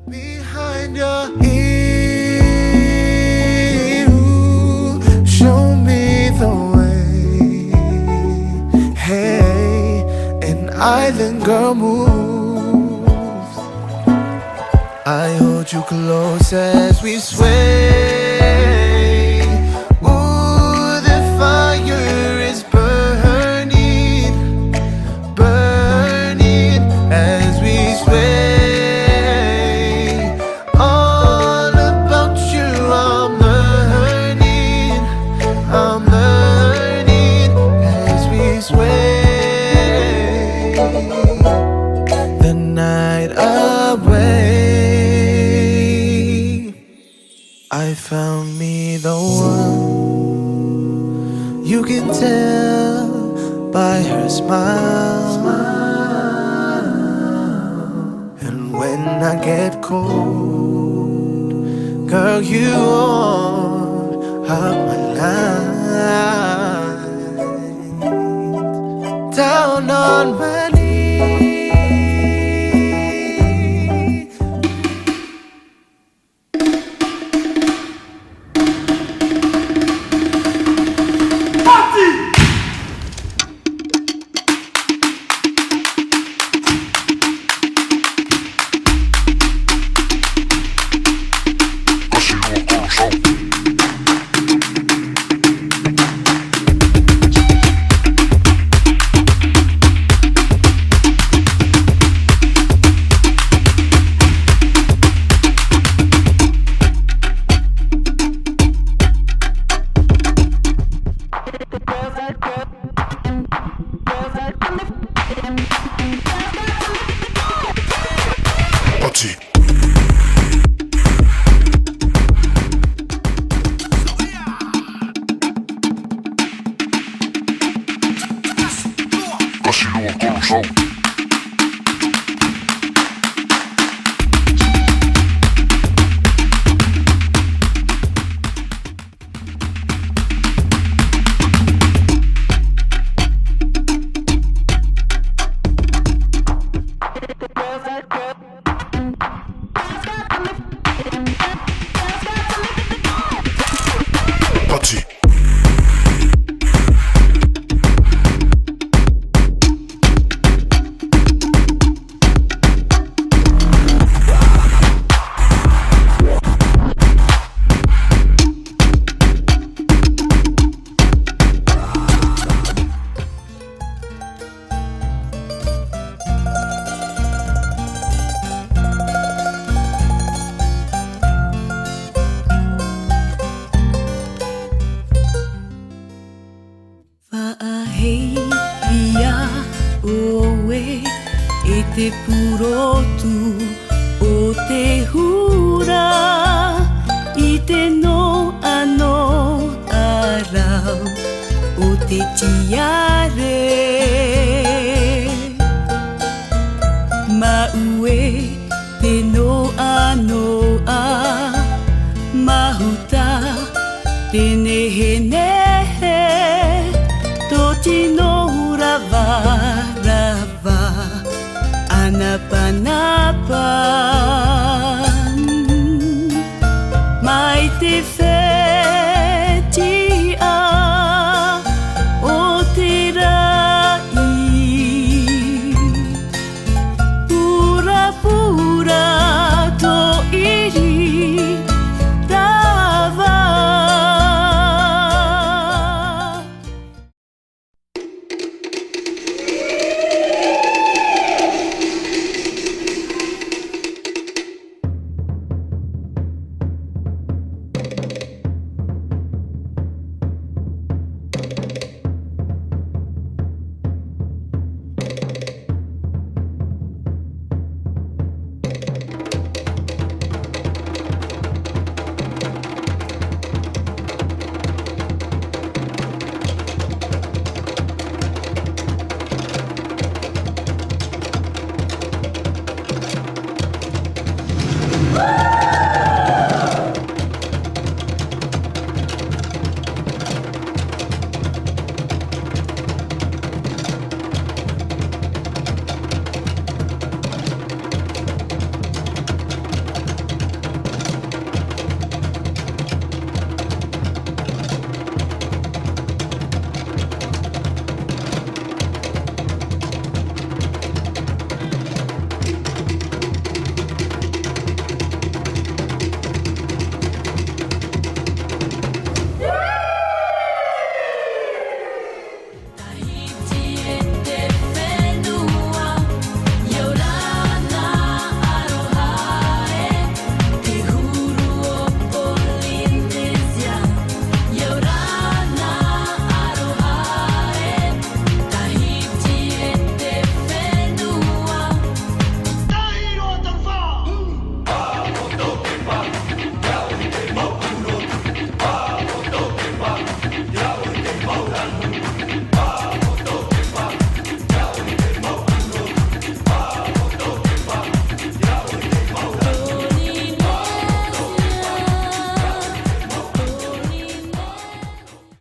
behind your ear. Show me the way. Hey, an island girl moves. I hold you close as we sway. Ooh, the fire is burning, burning as we sway. All about you I'm learning as we sway. The night away, I found me the one. You can tell by her smile. And when I get cold, girl, you warm up my life. Down on my knees. Te purotu o te hura I te no ano arau o te tiare Maue te no ano a mahuta te nehe Toti no rava rava Anapanapa